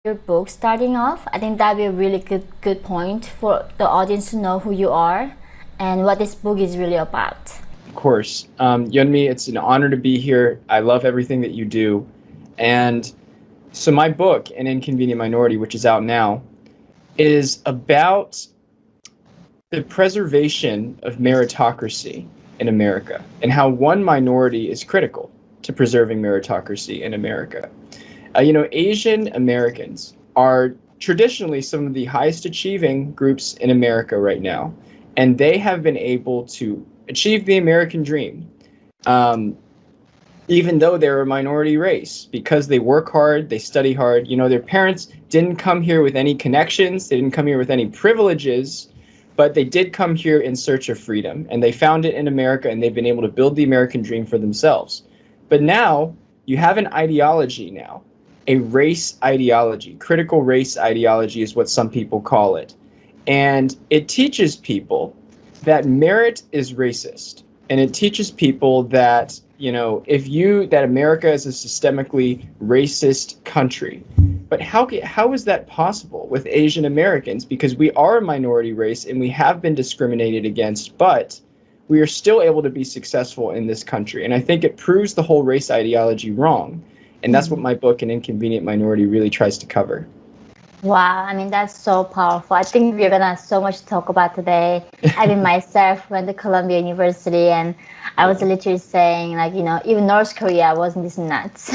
your book starting off? I think that'd be a really good point for the audience to know who you are and what this book is really about. Of course. Yeonmi, it's an honor to be here. I love everything that you do. And so my book, An Inconvenient Minority, which is out now, is about the preservation of meritocracy in America and how one minority is critical to preserving meritocracy in America. Asian Americans are traditionally some of the highest achieving groups in America right now, and they have been able to achieve the American dream, even though they're a minority race, because they work hard, they study hard. Their parents didn't come here with any connections, they didn't come here with any privileges, but they did come here in search of freedom, and they found it in America, and they've been able to build the American dream for themselves. But now you have an ideology now, a race ideology. Critical race ideology is what some people call it. And it teaches people that merit is racist. And it teaches people that, that America is a systemically racist country. But how is that possible with Asian Americans? Because we are a minority race and we have been discriminated against, but we are still able to be successful in this country. And I think it proves the whole race ideology wrong. And that's what my book, An Inconvenient Minority, really tries to cover. Wow, I mean, that's so powerful. I think we're gonna have so much to talk about today. I mean, myself went to Columbia University, and I was literally saying, even North Korea wasn't this nuts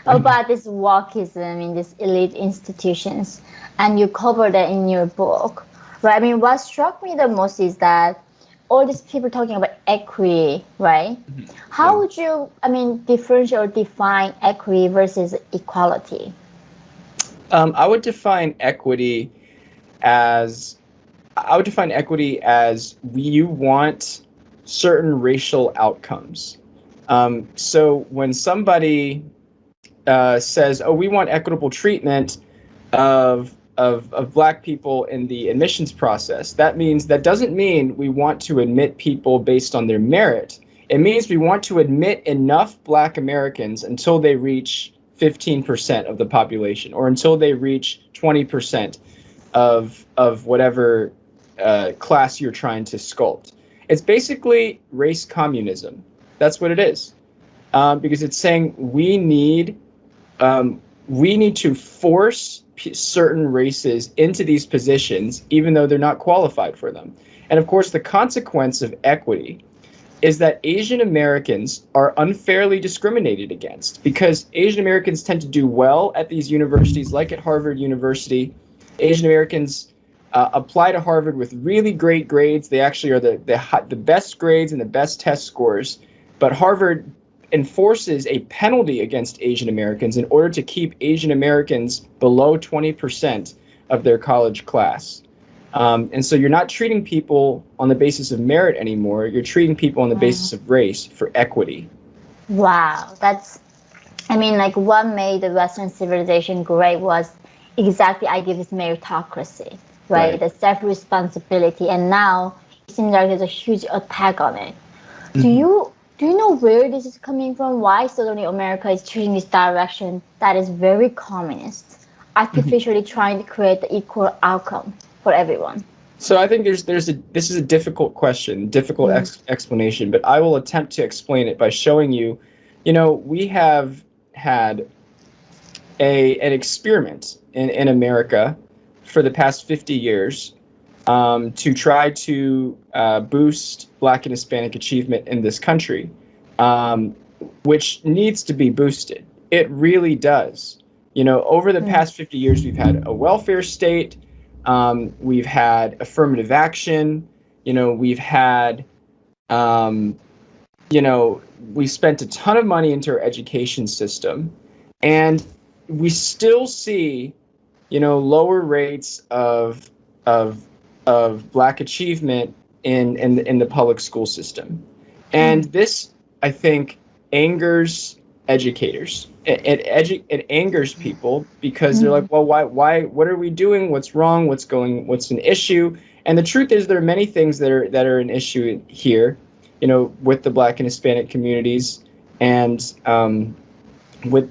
about this wokeism in these elite institutions. And you covered that in your book, right? I mean, what struck me the most is that all these people talking about equity, right? How would you, differentiate or define equity versus equality? I would define equity as you want certain racial outcomes. So when somebody says, "Oh, we want equitable treatment of Black people in the admissions process," that doesn't mean we want to admit people based on their merit. It means we want to admit enough Black Americans until they reach 15% of the population, or until they reach 20% of whatever class you're trying to sculpt. It's basically race communism. That's what it is, because it's saying we need to force certain races into these positions, even though they're not qualified for them. And of course, the consequence of equity is that Asian Americans are unfairly discriminated against, because Asian Americans tend to do well at these universities, like at Harvard University. Asian Americans apply to Harvard with really great grades. They actually are the best grades and the best test scores. But Harvard enforces a penalty against Asian Americans in order to keep Asian Americans below 20% of their college class. And so you're not treating people on the basis of merit anymore. You're treating people on the basis of race for equity. Wow, what made the Western civilization great was exactly the idea of meritocracy, right? The self-responsibility, and now it seems like there's a huge attack on it. Do you know where this is coming from? Why suddenly America is choosing this direction that is very communist, artificially trying to create the equal outcome for everyone? So I think this is a difficult question, difficult explanation, but I will attempt to explain it by showing you, we have had an experiment in America for the past 50 years to try to boost Black and Hispanic achievement in this country, which needs to be boosted. It really does. Over the past 50 years, we've had a welfare state. We've had affirmative action. We've had, we spent a ton of money into our education system, and we still see, lower rates of Black achievement in the public school system. And this, I think, angers educators. It angers people, because they're like, well, why, what are we doing? What's wrong? What's an issue? And the truth is, there are many things that are an issue here, with the Black and Hispanic communities, and with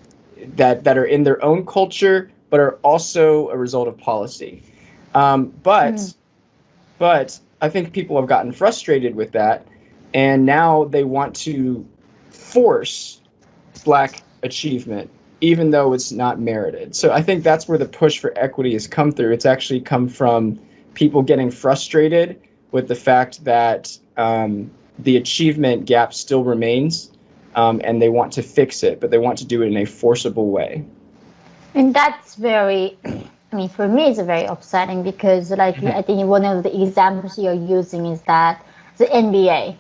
that are in their own culture, but are also a result of policy. But I think people have gotten frustrated with that, and now they want to force Black achievement, even though it's not merited. So I think that's where the push for equity has come through. It's actually come from people getting frustrated with the fact that the achievement gap still remains, and they want to fix it, but they want to do it in a forcible way. And that's very, I mean, for me, it's very upsetting because, like, I think one of the examples you're using is that the NBA,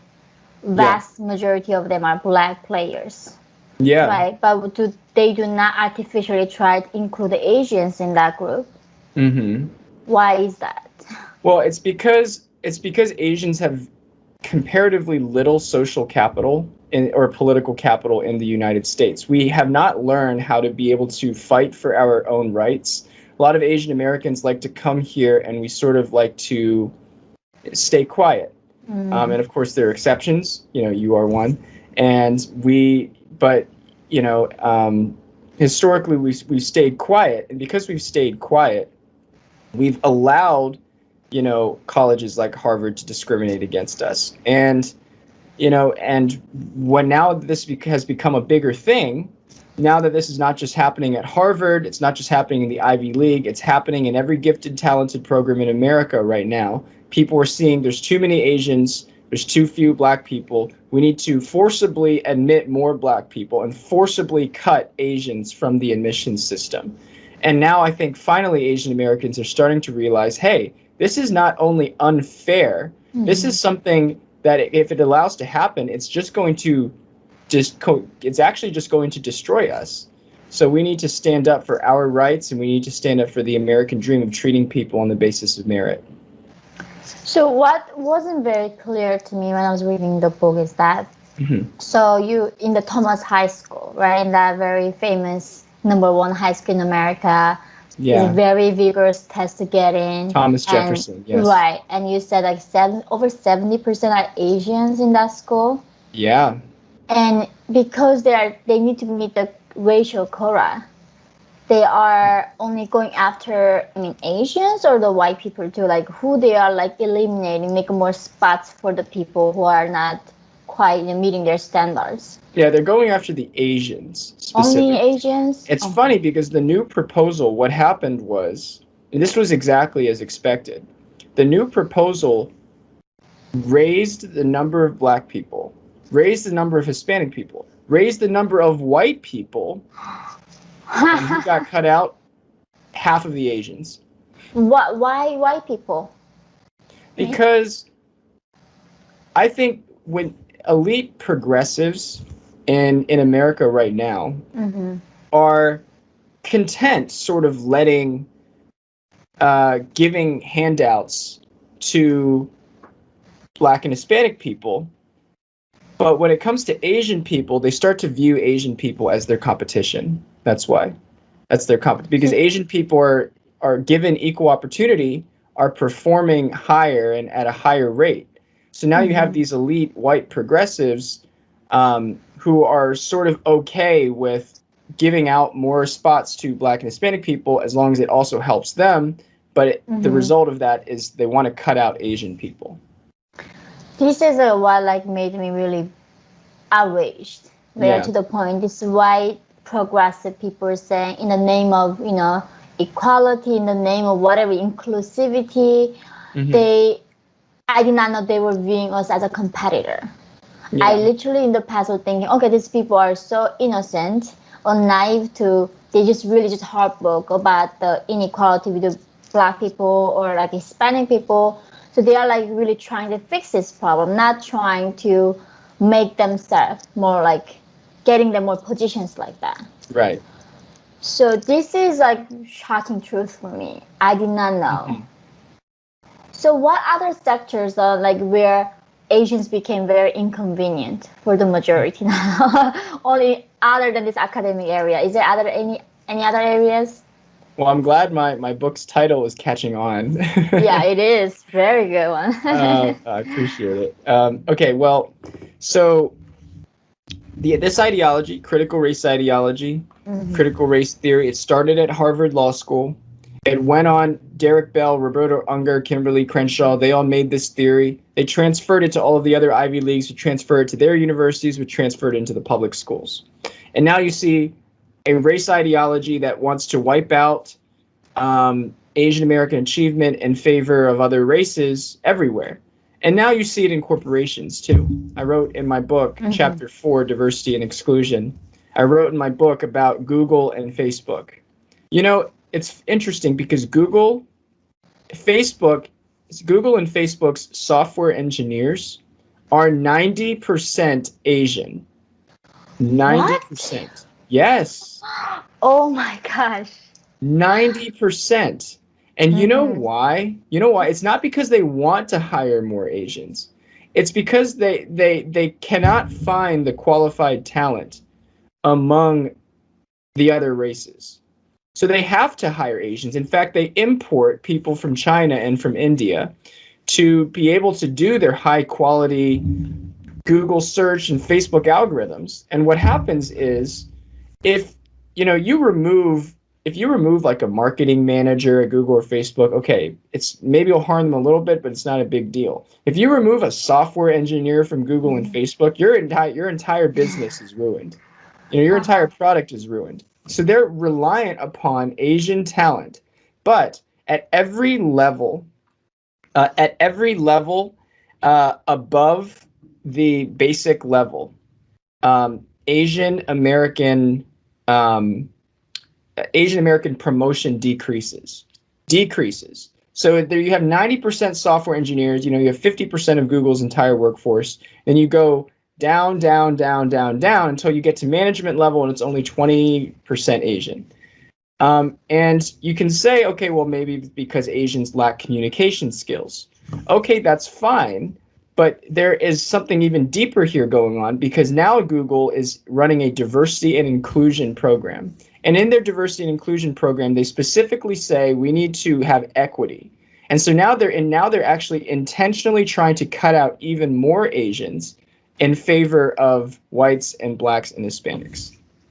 vast majority of them are Black players, Yeah. right? But they do not artificially try to include the Asians in that group. Mm-hmm. Why is that? Well, it's because Asians have comparatively little social capital or political capital in the United States. We have not learned how to be able to fight for our own rights. A lot of Asian Americans like to come here, and we sort of like to stay quiet. And of course, there are exceptions. You know, you are one. But you know, historically, we've stayed quiet, and because we've stayed quiet, we've allowed, you know, colleges like Harvard to discriminate against us. And, you know, and when now this has become a bigger thing, now that this is not just happening at Harvard, it's not just happening in the Ivy League, it's happening in every gifted, talented program in America right now. People are seeing there's too many Asians, there's too few Black people. We need to forcibly admit more Black people and forcibly cut Asians from the admissions system. And now I think finally Asian Americans are starting to realize, hey, this is not only unfair, this is something that if it allows to happen, it's just going to it's actually just going to destroy us. So we need to stand up for our rights, and we need to stand up for the American dream of treating people on the basis of merit. So what wasn't very clear to me when I was reading the book is that, so you in the Thomas High School, right, in that very famous #1 high school in America, is a very vigorous test to get in. Thomas Jefferson, yes. Right, and you said like over 70% are Asians in that school. Yeah. And because they need to meet the racial quota, they are only going after, I mean, Asians or the white people too, like who they are like eliminating, make more spots for the people who are not quite, you know, meeting their standards. Yeah, they're going after the Asians specifically. Only Asians? It's funny because the new proposal, what happened was, and this was exactly as expected, the new proposal raised the number of Black people, raised the number of Hispanic people, raised the number of white people, and who got cut out? Half of the Asians. Why white people? Because I think when elite progressives in America right now are content sort of letting, giving handouts to Black and Hispanic people. But when it comes to Asian people, they start to view Asian people as their competition. That's why. That's their competition. Because Asian people are given equal opportunity, are performing higher and at a higher rate. So now you have these elite white progressives who are sort of okay with giving out more spots to Black and Hispanic people as long as it also helps them. But the result of that is they want to cut out Asian people. This is what like made me really outraged. To the point, this white progressive people are saying in the name of, you know, equality, in the name of whatever inclusivity, I did not know they were viewing us as a competitor. Yeah. I literally in the past was thinking, okay, these people are so innocent or naive they just really just heartbroken about the inequality with the Black people or like Hispanic people. So they are like really trying to fix this problem, not trying to make themselves more like getting them more positions like that. Right. So this is like shocking truth for me. I did not know. So what other sectors are like where Asians became very inconvenient for the majority now? Only other than this academic area. Is there any other areas? Well, I'm glad my book's title is catching on. Yeah, it is. Very good one. I appreciate it. Okay, well, so This ideology, Mm-hmm. critical race theory, it started at Harvard Law School. It went on. Derek Bell, Roberto Unger, Kimberly Crenshaw, they all made this theory. They transferred it to all of the other Ivy Leagues, who transferred it to their universities, which transferred it into the public schools. And now you see a race ideology that wants to wipe out Asian American achievement in favor of other races everywhere. And now you see it in corporations too. I wrote in my book, Mm-hmm. Chapter 4, Diversity and Exclusion. I wrote in my book about Google and Facebook. You know, it's interesting because Google and Facebook's software engineers are 90% Asian. 90%. What? Yes. Oh my gosh. 90%. And you know Mm-hmm. why? You know why? It's not because they want to hire more Asians. It's because they cannot find the qualified talent among the other races. So they have to hire Asians. In fact, they import people from China and from India to be able to do their high quality Google search and Facebook algorithms. And what happens is if if you remove like a marketing manager at Google or Facebook, okay, it's maybe it'll harm them a little bit, but it's not a big deal. If you remove a software engineer from Google and Facebook, your entire business is ruined. Your entire Uh-huh. product is ruined. So they're reliant upon Asian talent, but at every level, above the basic level, Asian American um, Asian American promotion decreases. So there you have 90% software engineers. You have 50% of Google's entire workforce. Then you go down, down, down, down, down until you get to management level, and it's only 20% Asian. And you can say, okay, well, maybe because Asians lack communication skills. Okay, that's fine. But there is something even deeper here going on, because now Google is running a diversity and inclusion program. And in their diversity and inclusion program, they specifically say we need to have equity. And so now they're actually intentionally trying to cut out even more Asians in favor of whites and blacks and Hispanics.